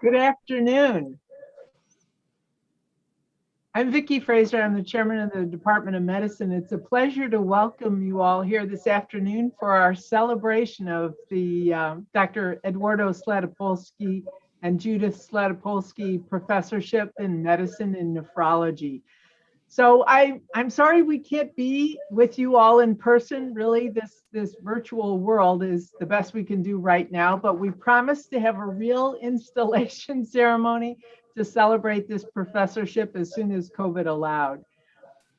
Good afternoon. I'm Vicki Fraser. I'm the chairman of the Department of Medicine. It's a pleasure to welcome you all here this afternoon for our celebration of the Dr. Eduardo Slatopolsky and Judith Slatopolsky Professorship in Medicine and Nephrology. So I'm sorry we can't be with you all in person. Really, this virtual world is the best we can do right now, but we promise to have a real installation ceremony to celebrate this professorship as soon as COVID allowed.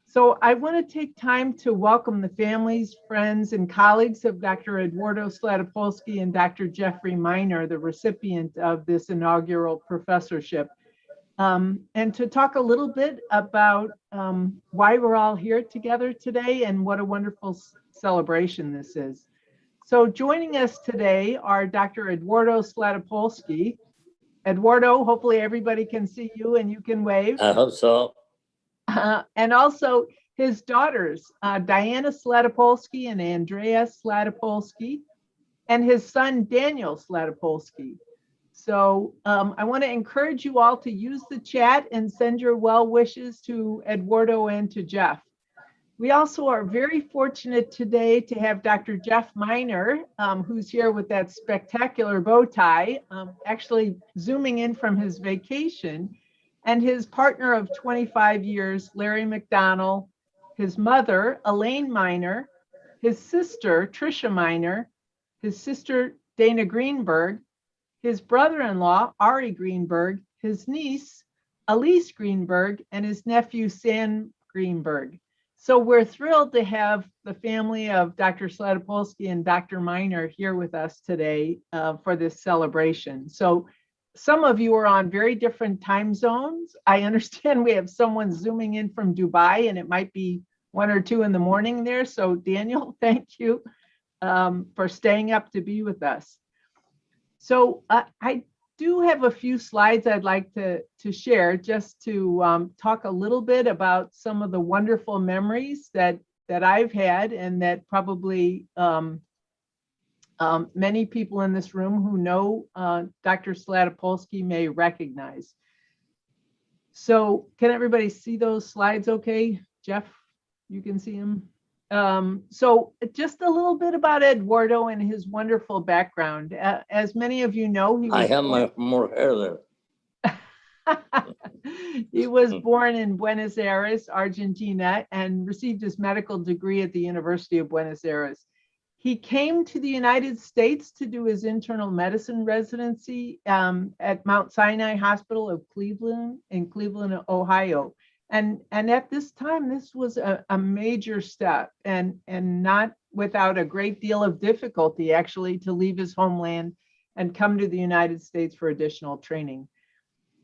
So I want to take time to welcome the families, friends, and colleagues of Dr. Eduardo Slatopolsky and Dr. Jeffrey Miner, the recipient of this inaugural professorship. And to talk a little bit about why we're all here together today and what a wonderful celebration this is. So joining us today are Dr. Eduardo Slatopolsky. Eduardo, hopefully everybody can see you and you can wave. I hope so. And also his daughters, Diana Slatopolsky and Andrea Slatopolsky, and his son, Daniel Slatopolsky. So I want to encourage you all to use the chat and send your well wishes to Eduardo and to Jeff. We also are very fortunate today to have Dr. Jeff Miner, who's here with that spectacular bow tie, actually zooming in from his vacation, and his partner of 25 years, Larry McDonald, his mother, Elaine Miner, his sister, Tricia Miner, his sister, Dana Greenberg, his brother-in-law, Ari Greenberg, his niece, Elise Greenberg, and his nephew, Sam Greenberg. So we're thrilled to have the family of Dr. Slatopolsky and Dr. Miner here with us today for this celebration. So some of you are on very different time zones. I understand we have someone zooming in from Dubai, and it might be 1 or 2 in the morning there. So Daniel, thank you for staying up to be with us. So I do have a few slides I'd like to share just to talk a little bit about some of the wonderful memories that I've had and that probably many people in this room who know Dr. Slatopolsky may recognize. So can everybody see those slides okay? Jeff, you can see them? So just a little bit about Eduardo and his wonderful background. As many of you know, he was I have more hair there. He was born in Buenos Aires, Argentina, and received his medical degree at the University of Buenos Aires. He came to the United States to do his internal medicine residency at Mount Sinai Hospital of Cleveland, in Cleveland, Ohio. And at this time, this was a major step and not without a great deal of difficulty, actually, to leave his homeland and come to the United States for additional training.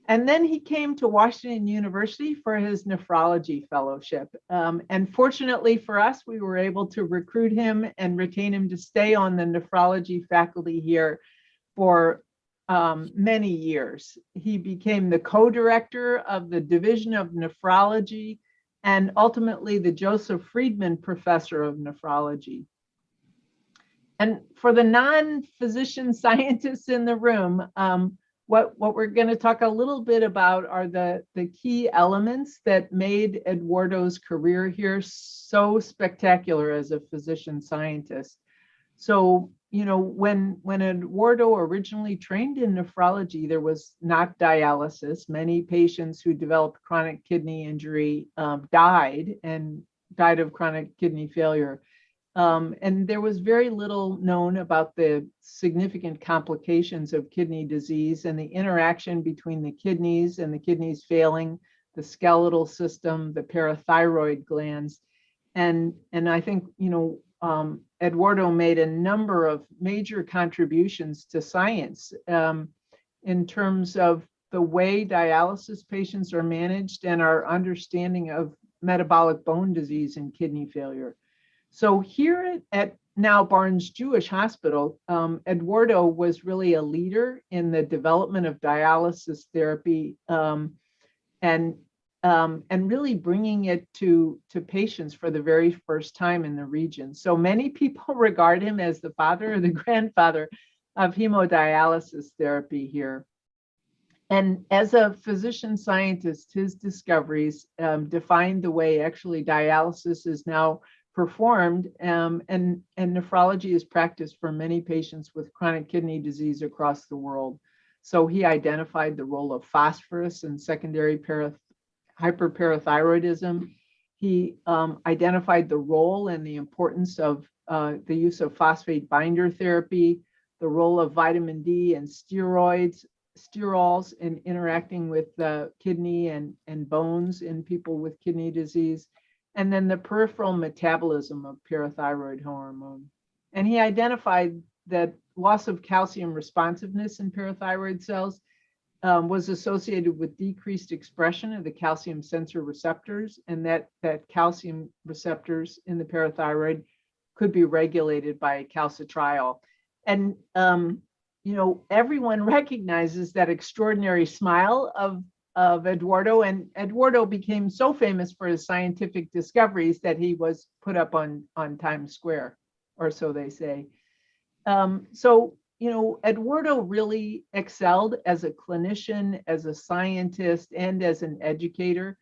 And then he came to Washington University for his nephrology fellowship. And fortunately for us, we were able to recruit him and retain him to stay on the nephrology faculty here for many years. He became the co-director of the Division of Nephrology and ultimately the Joseph Friedman Professor of Nephrology. And for the non-physician scientists in the room, what we're going to talk a little bit about are the key elements that made Eduardo's career here so spectacular as a physician scientist. So, you know, when Eduardo originally trained in nephrology, there was not dialysis. Many patients who developed chronic kidney injury died of chronic kidney failure. And there was very little known about the significant complications of kidney disease and the interaction between the kidneys and the kidneys failing, the skeletal system, the parathyroid glands. And I think, you know, Eduardo made a number of major contributions to science in terms of the way dialysis patients are managed and our understanding of metabolic bone disease and kidney failure. So here at now Barnes Jewish Hospital, Eduardo was really a leader in the development of dialysis therapy and really bringing it to patients for the very first time in the region. So many people regard him as the father or the grandfather of hemodialysis therapy here. And as a physician scientist, his discoveries defined the way actually dialysis is now performed, and nephrology is practiced for many patients with chronic kidney disease across the world. So he identified the role of phosphorus in secondary hyperparathyroidism. He identified the role and the importance of the use of phosphate binder therapy, the role of vitamin D and sterols in interacting with the kidney and bones in people with kidney disease, and then the peripheral metabolism of parathyroid hormone. And he identified that loss of calcium responsiveness in parathyroid cells was associated with decreased expression of the calcium sensor receptors, and that calcium receptors in the parathyroid could be regulated by calcitriol. And everyone recognizes that extraordinary smile of Eduardo, and Eduardo became so famous for his scientific discoveries that he was put up on Times Square, or so they say. Eduardo really excelled as a clinician, as a scientist, and as an educator,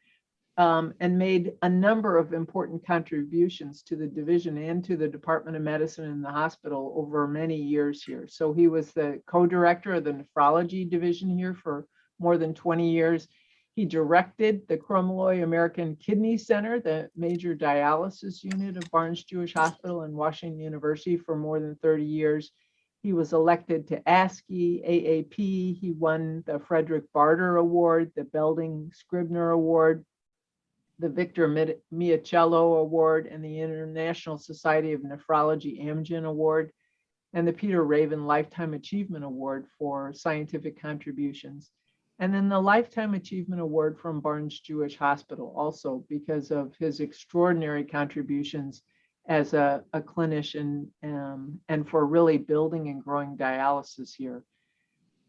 and made a number of important contributions to the division and to the Department of Medicine in the hospital over many years here. So he was the co-director of the nephrology division here for more than 20 years. He directed the Kromeloy American Kidney Center, the major dialysis unit of Barnes-Jewish Hospital and Washington University, for more than 30 years. He was elected to ASCI, AAP. He won the Frederick Barter Award, the Belding Scribner Award, the Victor Miacello Award, and the International Society of Nephrology Amgen Award, and the Peter Raven Lifetime Achievement Award for scientific contributions. And then the Lifetime Achievement Award from Barnes-Jewish Hospital, also because of his extraordinary contributions as a clinician, and for really building and growing dialysis here.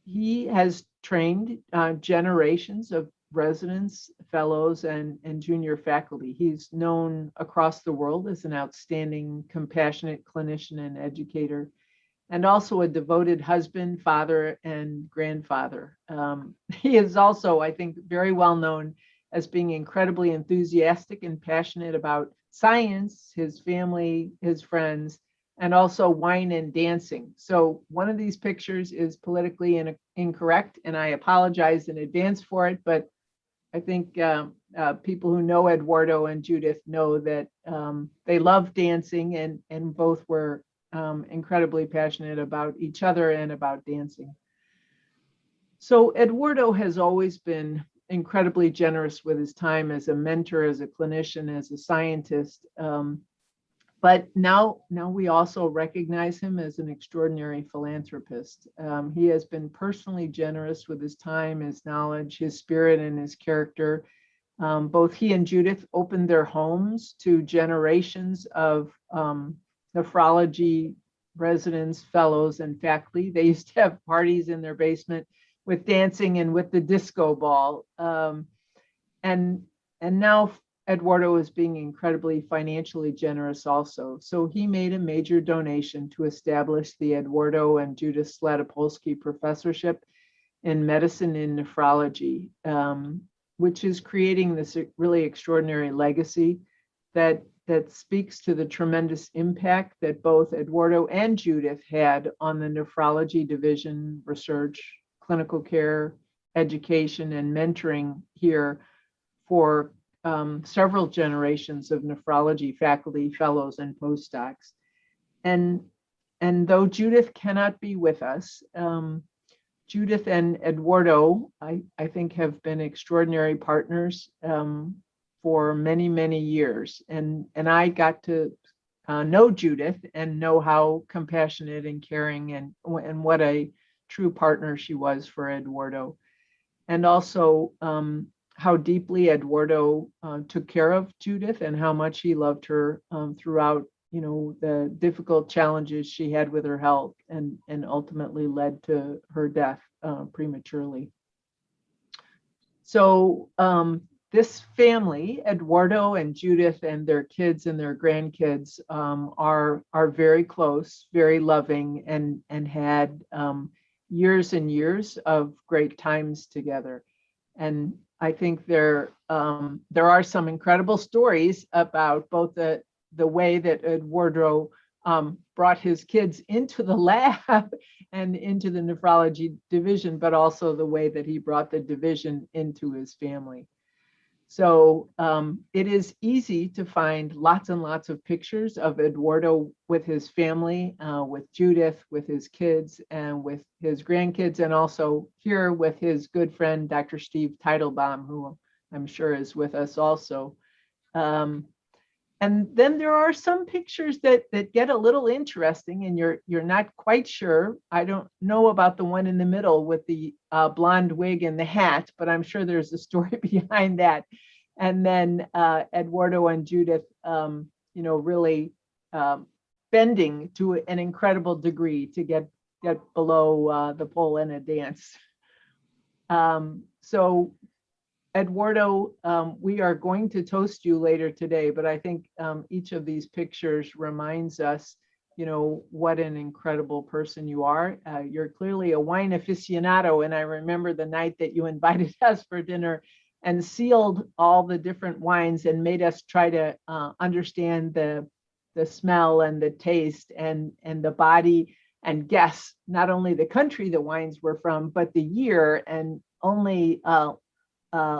He has trained generations of residents, fellows, and junior faculty. He's known across the world as an outstanding, compassionate clinician and educator, and also a devoted husband, father, and grandfather. He is also, I think, very well known as being incredibly enthusiastic and passionate about science, his family, his friends, and also wine and dancing. So one of these pictures is politically incorrect, and I apologize in advance for it, but I think people who know Eduardo and Judith know that they love dancing, and both were incredibly passionate about each other and about dancing. So Eduardo has always been incredibly generous with his time as a mentor, as a clinician, as a scientist. But now we also recognize him as an extraordinary philanthropist. He has been personally generous with his time, his knowledge, his spirit, and his character. Both he and Judith opened their homes to generations of nephrology residents, fellows, and faculty. They used to have parties in their basement with dancing and with the disco ball. And now Eduardo is being incredibly financially generous also. So he made a major donation to establish the Eduardo and Judith Slatopolsky Professorship in Medicine and Nephrology, which is creating this really extraordinary legacy that speaks to the tremendous impact that both Eduardo and Judith had on the nephrology division, research, clinical care, education, and mentoring here for several generations of nephrology faculty, fellows, and postdocs. And though Judith cannot be with us, Judith and Eduardo, I think, have been extraordinary partners for many, many years. And I got to know Judith and know how compassionate and caring and what a true partner she was for Eduardo. And also how deeply Eduardo took care of Judith and how much he loved her throughout, the difficult challenges she had with her health, and ultimately led to her death prematurely. So this family, Eduardo and Judith and their kids and their grandkids, are very close, very loving, and had years and years of great times together. And I think there are some incredible stories about both the way that Eduardo brought his kids into the lab and into the nephrology division, but also the way that he brought the division into his family. So it is easy to find lots and lots of pictures of Eduardo with his family, with Judith, with his kids, and with his grandkids, and also here with his good friend, Dr. Steve Teitelbaum, who I'm sure is with us also. And then there are some pictures that get a little interesting, and you're not quite sure. I don't know about the one in the middle with the blonde wig and the hat, but I'm sure there's a story behind that. And then Eduardo and Judith, really bending to an incredible degree to get below the pole in a dance. So Eduardo, we are going to toast you later today, but I think each of these pictures reminds us, what an incredible person you are. You're clearly a wine aficionado, and I remember the night that you invited us for dinner and sealed all the different wines and made us try to understand the smell and the taste and the body, and guess not only the country the wines were from, but the year. And only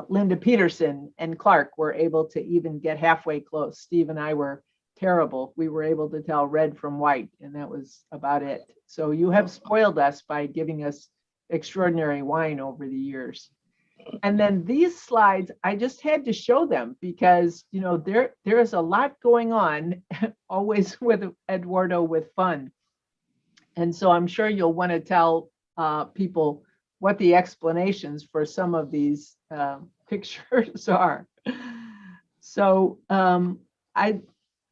Linda Peterson and Clark were able to even get halfway close. Steve and I were terrible. We were able to tell red from white, and that was about it. So you have spoiled us by giving us extraordinary wine over the years. And then these slides, I just had to show them because, there is a lot going on always with Eduardo with fun. And so I'm sure you'll want to tell people what the explanations for some of these pictures are. So I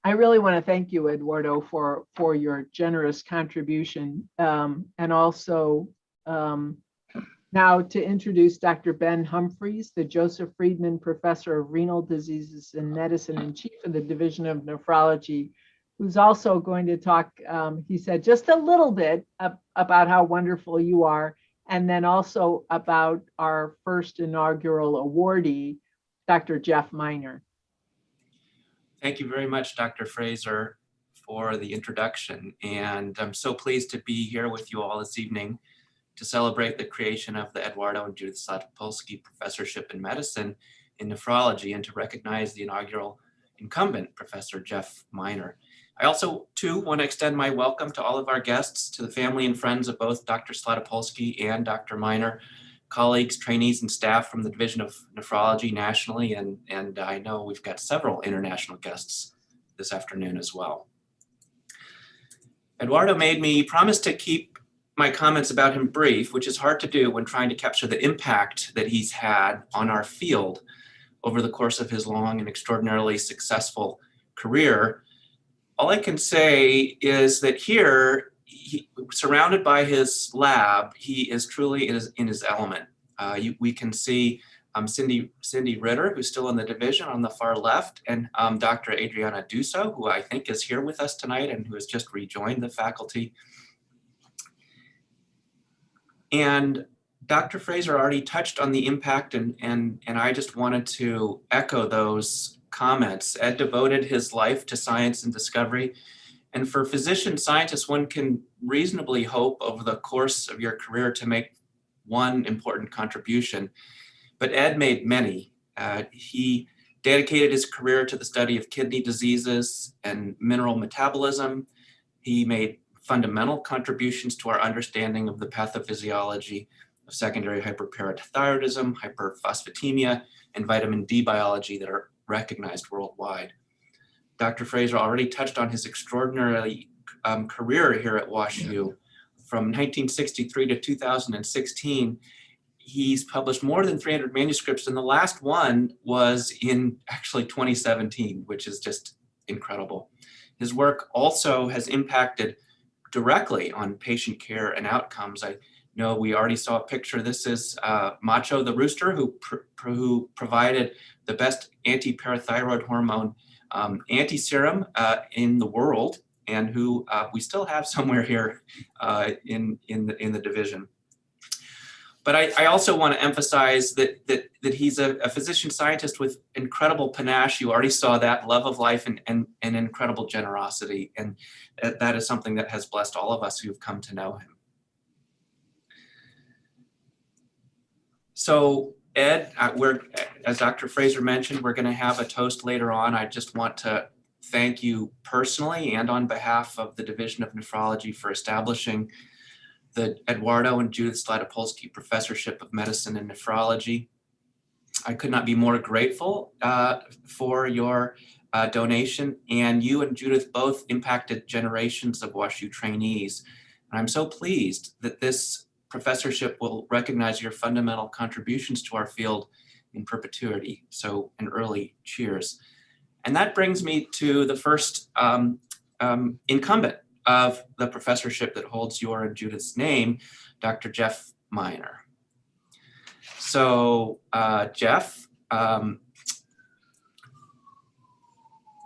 really want to thank you, Eduardo, for your generous contribution, and also now to introduce Dr. Ben Humphreys, the Joseph Friedman Professor of Renal Diseases and Medicine and Chief of the Division of Nephrology, who's also going to talk, he said, just a little bit about how wonderful you are, and then also about our first inaugural awardee, Dr. Jeff Miner. Thank you very much, Dr. Fraser, for the introduction. And I'm so pleased to be here with you all this evening to celebrate the creation of the Eduardo and Judith Slatopolsky Professorship in Medicine in Nephrology, and to recognize the inaugural incumbent, Professor Jeff Miner. I also, too, want to extend my welcome to all of our guests, to the family and friends of both Dr. Slatopolsky and Dr. Miner, colleagues, trainees, and staff from the Division of Nephrology nationally, and I know we've got several international guests this afternoon as well. Eduardo made me promise to keep my comments about him brief, which is hard to do when trying to capture the impact that he's had on our field over the course of his long and extraordinarily successful career. All I can say is that here, surrounded by his lab, he is truly in his element. We can see Cindy Ritter, who's still in the division on the far left, and Dr. Adriana Dusso, who I think is here with us tonight and who has just rejoined the faculty. And Dr. Fraser already touched on the impact, and I just wanted to echo those comments. Ed devoted his life to science and discovery. And for physician scientists, one can reasonably hope over the course of your career to make one important contribution. But Ed made many. He dedicated his career to the study of kidney diseases and mineral metabolism. He made fundamental contributions to our understanding of the pathophysiology of secondary hyperparathyroidism, hyperphosphatemia, and vitamin D biology that are recognized worldwide. Dr. Fraser already touched on his extraordinary career here at WashU. From 1963 to 2016, he's published more than 300 manuscripts, and the last one was in actually 2017, which is just incredible. His work also has impacted directly on patient care and outcomes. I know, we already saw a picture. This is Macho the rooster, who provided the best anti-parathyroid hormone anti-serum in the world, and who we still have somewhere here in the division. But I also want to emphasize that he's a physician scientist with incredible panache. You already saw that, love of life and incredible generosity. And that is something that has blessed all of us who've come to know him. So Ed, as Dr. Fraser mentioned, we're going to have a toast later on. I just want to thank you personally and on behalf of the Division of Nephrology for establishing the Eduardo and Judith Slatopolsky Professorship of Medicine and Nephrology. I could not be more grateful for your donation, and you and Judith both impacted generations of WashU trainees. And I'm so pleased that this professorship will recognize your fundamental contributions to our field in perpetuity. So an early cheers. And that brings me to the first incumbent of the professorship that holds your and Judith's name, Dr. Jeff Miner. So Jeff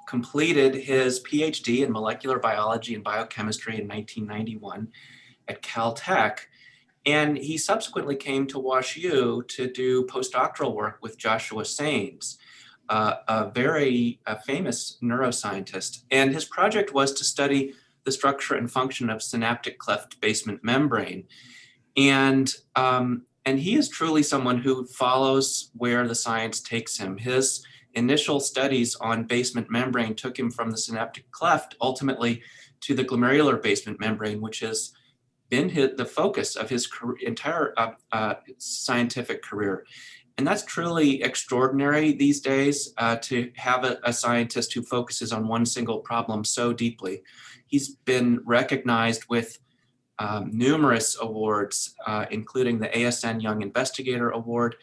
completed his PhD in molecular biology and biochemistry in 1991 at Caltech, and he subsequently came to WashU to do postdoctoral work with Joshua Saines, a very famous neuroscientist. And his project was to study the structure and function of synaptic cleft basement membrane. And he is truly someone who follows where the science takes him. His initial studies on basement membrane took him from the synaptic cleft ultimately to the glomerular basement membrane, which has been the focus of his entire scientific career. And that's truly extraordinary these days, to have a scientist who focuses on one single problem so deeply. He's been recognized with numerous awards, including the ASN Young Investigator Award.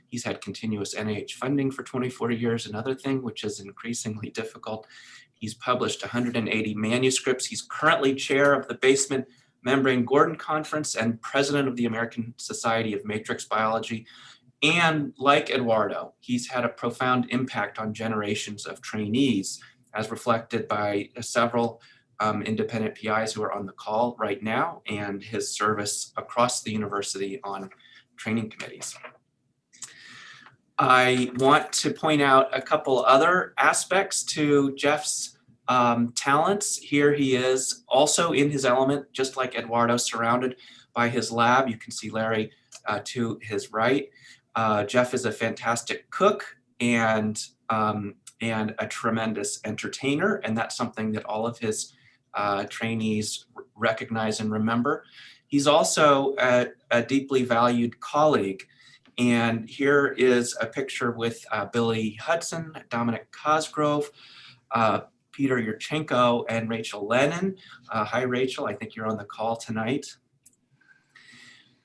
He's had continuous NIH funding for 24 years, another thing which is increasingly difficult. He's published 180 manuscripts. He's currently chair of the Basement Membrane Gordon Conference and president of the American Society of Matrix Biology. And like Eduardo, he's had a profound impact on generations of trainees, as reflected by several independent PIs who are on the call right now, and his service across the university on training committees. I want to point out a couple other aspects to Jeff's talents. Here he is also in his element, just like Eduardo, surrounded by his lab. You can see Larry to his right. Jeff is a fantastic cook and a tremendous entertainer, and that's something that all of his trainees recognize and remember. He's also a deeply valued colleague. And here is a picture with Billy Hudson, Dominic Cosgrove, Peter Yurchenko, and Rachel Lennon. Hi, Rachel, I think you're on the call tonight.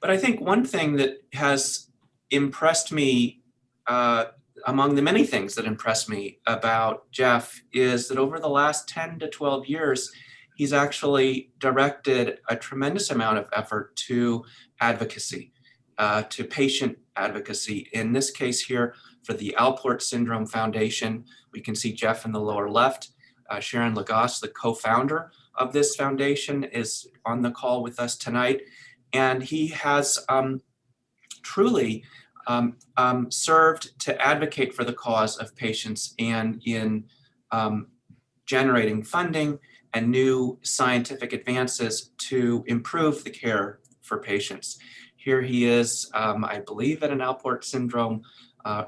But I think one thing that has impressed me, among the many things that impressed me about Jeff, is that over the last 10 to 12 years, he's actually directed a tremendous amount of effort to advocacy, to patient advocacy. In this case here, for the Alport Syndrome Foundation, we can see Jeff in the lower left. Sharon Lagasse, the co-founder of this foundation, is on the call with us tonight. And he has truly served to advocate for the cause of patients and in generating funding and new scientific advances to improve the care for patients. Here he is, I believe, at an Alport syndrome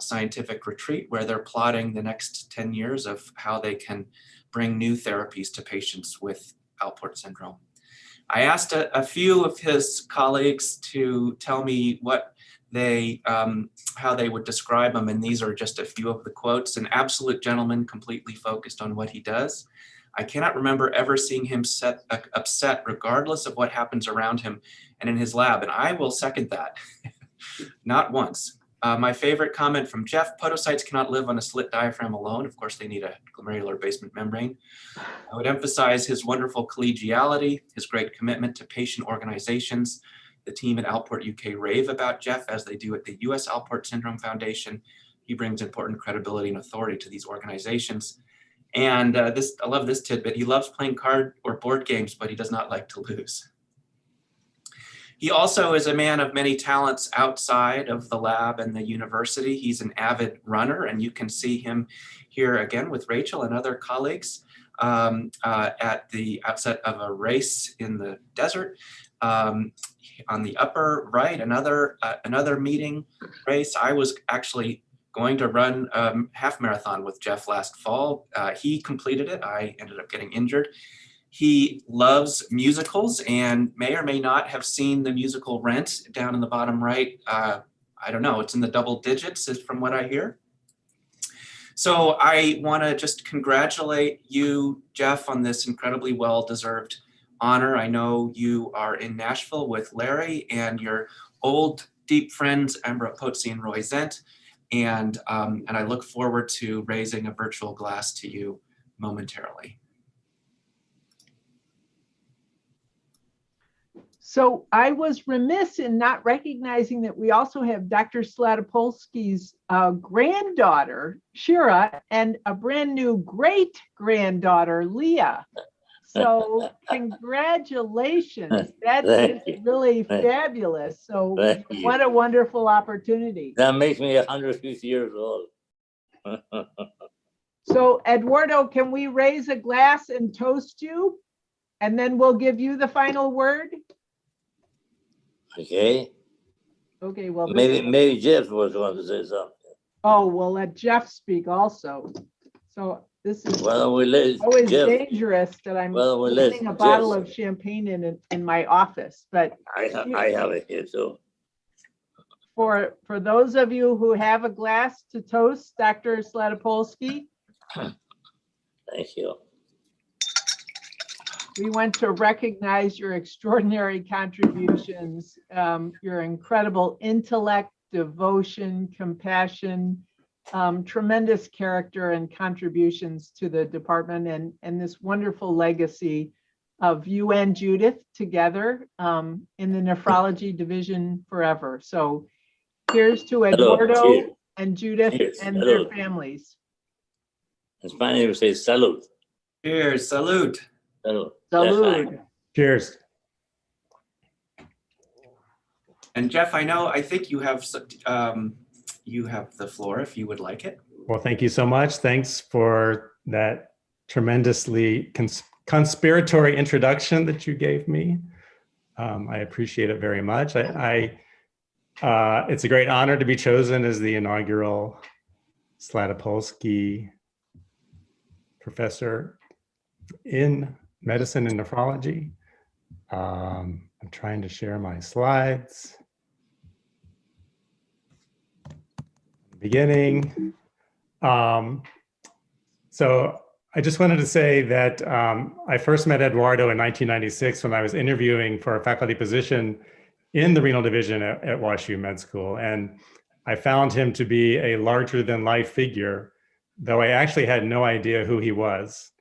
scientific retreat where they're plotting the next 10 years of how they can bring new therapies to patients with Alport syndrome. I asked a few of his colleagues to tell me what they, how they would describe him, and these are just a few of the quotes. An absolute gentleman, completely focused on what he does. I cannot remember ever seeing him upset regardless of what happens around him and in his lab, and I will second that, not once. My favorite comment from Jeff: podocytes cannot live on a slit diaphragm alone. Of course, they need a glomerular basement membrane. I would emphasize his wonderful collegiality, his great commitment to patient organizations, the team at Alport UK rave about Jeff, as they do at the US Alport Syndrome Foundation. He brings important credibility and authority to these organizations. And I love this tidbit. He loves playing card or board games, but he does not like to lose. He also is a man of many talents outside of the lab and the university. He's an avid runner, and you can see him here again with Rachel and other colleagues at the outset of a race in the desert. On the upper right, another meeting race. I was actually going to run a half marathon with Jeff last fall. He completed it. I ended up getting injured. He loves musicals and may or may not have seen the musical Rent down in the bottom right. I don't know, it's in the double digits from what I hear. So I want to just congratulate you, Jeff, on this incredibly well-deserved honor. I know you are in Nashville with Larry and your old deep friends, Ambra Potsi and Roy Zent. And I look forward to raising a virtual glass to you momentarily. So I was remiss in not recognizing that we also have Dr. Slatopolsky's granddaughter, Shira, and a brand new great-granddaughter, Leah. So congratulations. That is really fabulous. So what a wonderful opportunity. That makes me 150 years old. So Eduardo, can we raise a glass and toast you? And then we'll give you the final word. Okay. Okay, well. Maybe Jeff was going to say something. Oh, we'll let Jeff speak also. So this is always dangerous that I'm putting a bottle of champagne in my office, but I have it here too. For those of you who have a glass to toast Dr. Slatopolsky. Thank you. We want to recognize your extraordinary contributions, your incredible intellect, devotion, compassion, tremendous character and contributions to the department, and this wonderful legacy of you and Judith together in the nephrology division forever. So here's to Eduardo and Judith and their families. In Spanish, we say salud. Cheers, salud. Salud. Salud. Cheers. And Jeff, I think you have the floor if you would like it. Well, thank you so much. Thanks for that tremendously conspiratory introduction that you gave me. I appreciate it very much. It's a great honor to be chosen as the inaugural Slatopolsky Professor in Medicine and Nephrology. I'm trying to share my slides. Beginning. So I just wanted to say that I first met Eduardo in 1996 when I was interviewing for a faculty position in the renal division at WashU Med School. And I found him to be a larger than life figure, though I actually had no idea who he was.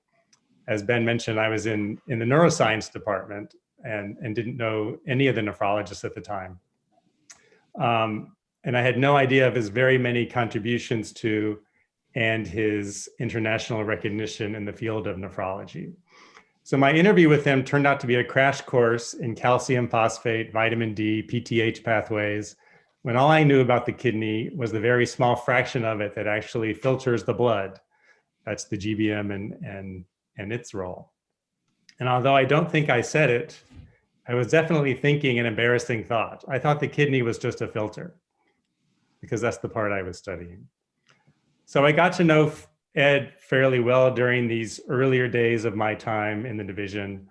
As Ben mentioned, I was in the neuroscience department and didn't know any of the nephrologists at the time. And I had no idea of his very many contributions to and his international recognition in the field of nephrology. So my interview with him turned out to be a crash course in calcium phosphate, vitamin D, PTH pathways, when all I knew about the kidney was the very small fraction of it that actually filters the blood. That's the GBM and its role. And although I don't think I said it, I was definitely thinking an embarrassing thought. I thought the kidney was just a filter, because that's the part I was studying. So I got to know Ed fairly well during these earlier days of my time in the division,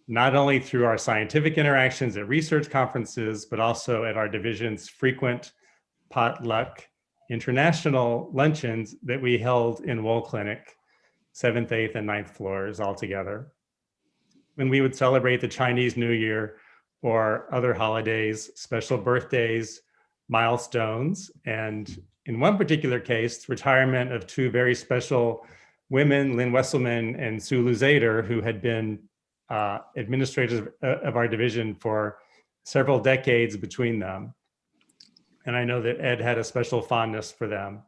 not only through our scientific interactions at research conferences, but also at our division's frequent potluck international luncheons that we held in Wohl Clinic, 7th, 8th, and 9th floors all together. When we would celebrate the Chinese New Year or other holidays, special birthdays, milestones, and in one particular case, retirement of two very special women, Lynn Wesselman and Sue Luzader, who had been administrators of our division for several decades between them. And I know that Ed had a special fondness for them.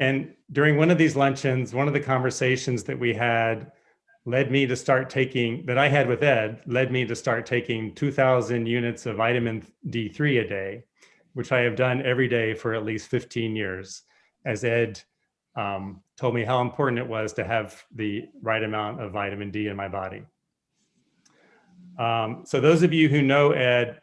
And during one of these luncheons, one of the conversations that we had led me to start taking, that I had with Ed, led me to start taking 2,000 units of vitamin D3 a day, which I have done every day for at least 15 years, as Ed told me how important it was to have the right amount of vitamin D in my body. So those of you who know Ed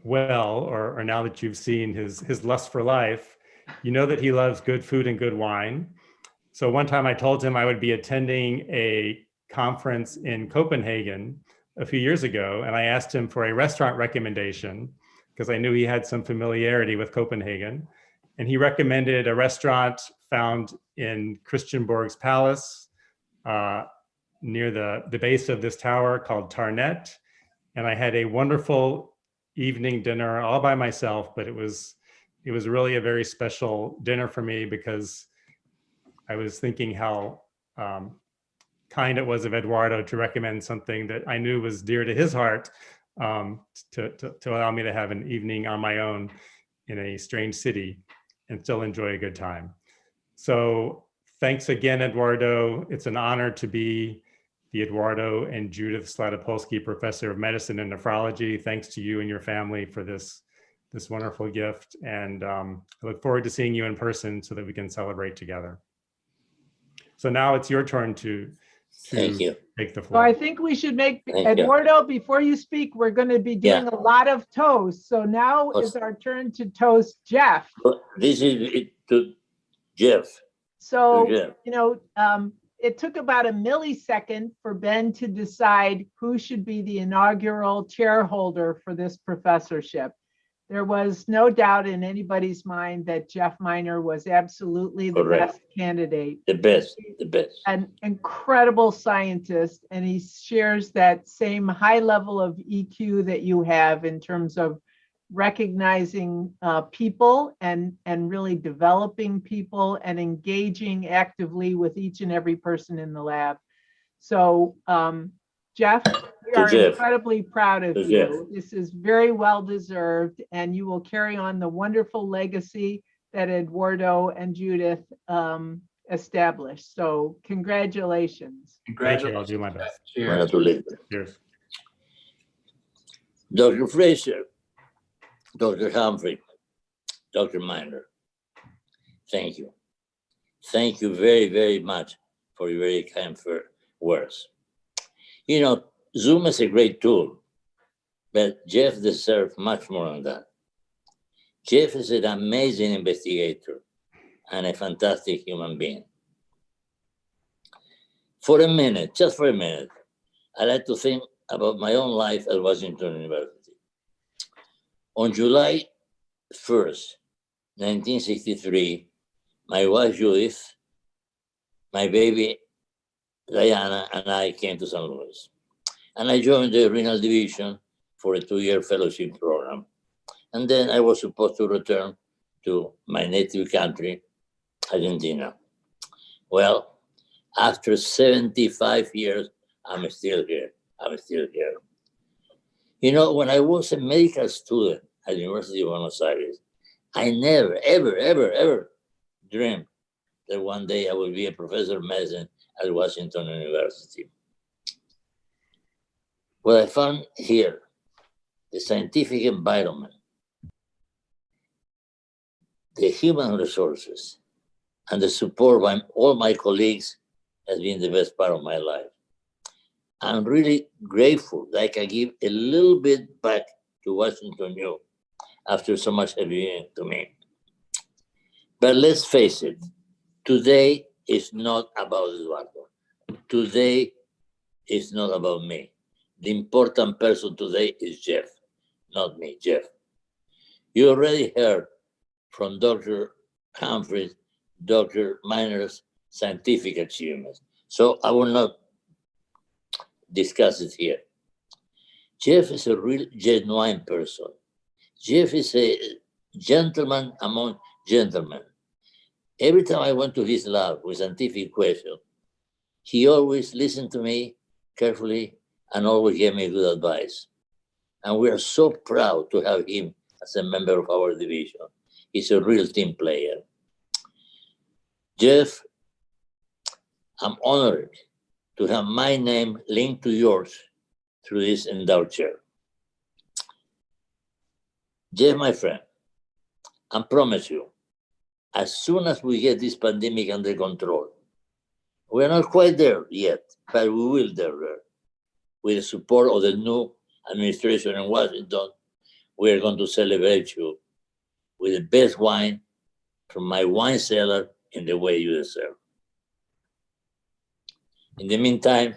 well, or now that you've seen his lust for life, you know that he loves good food and good wine. So one time I told him I would be attending a conference in Copenhagen a few years ago, and I asked him for a restaurant recommendation because I knew he had some familiarity with Copenhagen. And he recommended a restaurant found in Christianborg's Palace, near the base of this tower called Tarnet. And I had a wonderful evening dinner all by myself, but it was really a very special dinner for me because I was thinking how kind it was of Eduardo to recommend something that I knew was dear to his heart, to allow me to have an evening on my own in a strange city and still enjoy a good time. So thanks again, Eduardo. It's an honor to be the Eduardo and Judith Slatopolsky Professor of Medicine and Nephrology. Thanks to you and your family for this wonderful gift. And I look forward to seeing you in person so that we can celebrate together. So now it's your turn to Thank you. take the So floor. I think we should make, Thank you. Eduardo, before you speak, we're going to be doing a lot of toasts. So now is our turn to toast Jeff. This is it to Jeff. So, Jeff. you know, it took about a millisecond for Ben to decide who should be the inaugural chair holder for this professorship. There was no doubt in anybody's mind that Jeff Miner was absolutely the Correct. best candidate. The best. An incredible scientist, and he shares that same high level of EQ that you have in terms of recognizing people and really developing people and engaging actively with each and every person in the lab. So Jeff, we are incredibly proud of you. This is very well deserved, and you will carry on the wonderful legacy that Eduardo and Judith established. So congratulations. Thank you. I'll do my best. Cheers. Cheers. Dr. Fraser, Dr. Humphrey, Dr. Miner, thank you. Thank you very, very much for your very kind words. You know, Zoom is a great tool, but Jeff deserves much more than that. Jeff is an amazing investigator and a fantastic human being. For a minute, just for a minute, I like to think about my own life at Washington University. On July 1st, 1963, my wife Judith, my baby Diana, and I came to St. Louis. And I joined the renal division for a 2-year fellowship program. And then I was supposed to return to my native country, Argentina. Well, after 75 years, I'm still here. You know, when I was a medical student at the University of Buenos Aires, I never, ever dreamed that one day I would be a professor of medicine at Washington University. What I found here, the scientific environment, the human resources, and the support by all my colleagues has been the best part of my life. I'm really grateful that I can give a little bit back to Washington U after so much have given to me. But let's face it, today is not about Eduardo. Today is not about me. The important person today is Jeff, not me, Jeff. You already heard from Dr. Humphreys, Dr. Miner's scientific achievements, so I will not discuss it here. Jeff is a real genuine person. Jeff is a gentleman among gentlemen. Every time I went to his lab with scientific questions, he always listened to me carefully and always gave me good advice. And we are so proud to have him as a member of our division. He's a real team player. Jeff, I'm honored to have my name linked to yours through this endowed chair. Jeff, my friend, I promise you, as soon as we get this pandemic under control, we're not quite there yet, but we will get there. With the support of the new administration in Washington, we're going to celebrate you with the best wine from my wine cellar in the way you deserve. In the meantime,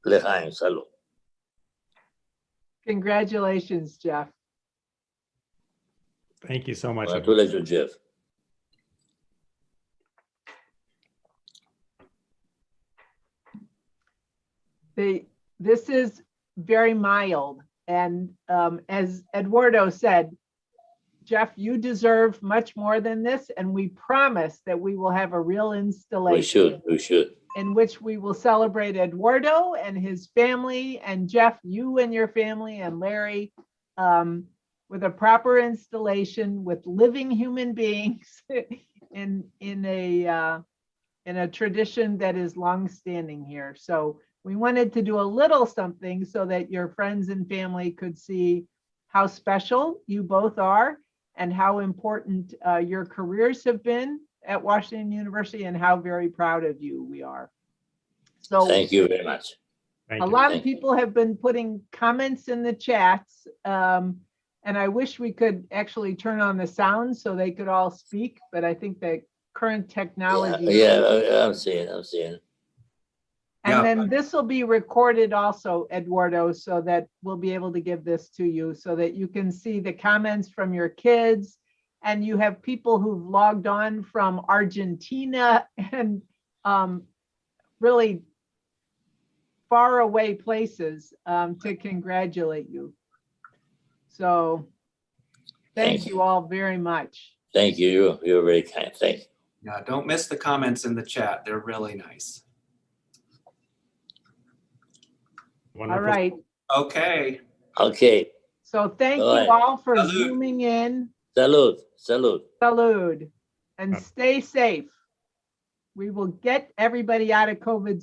L'chaim, salud. Congratulations, Jeff. Thank you so much. Congratulations, Jeff. This is very mild. And as Eduardo said, Jeff, you deserve much more than this. And we promise that we will have a real installation. We should. In which we will celebrate Eduardo and his family, and Jeff, you and your family, and Larry, with a proper installation with living human beings in a tradition that is longstanding here. So we wanted to do a little something so that your friends and family could see how special you both are and how important your careers have been at Washington University and how very proud of you we are. So thank you very much. A lot of people have been putting comments in the chats, and I wish we could actually turn on the sound so they could all speak, but I think the current technology. Yeah, I'm seeing. And then this will be recorded also, Eduardo, so that we'll be able to give this to you so that you can see the comments from your kids. And you have people who've logged on from Argentina and really far away places to congratulate you. So thank you all very much. Thank you. You're very kind. Thank you. Yeah, don't miss the comments in the chat. They're really nice. Wonderful. All right. Okay. So thank you all for zooming in. Salud. Salud. And stay safe. We will get everybody out of COVID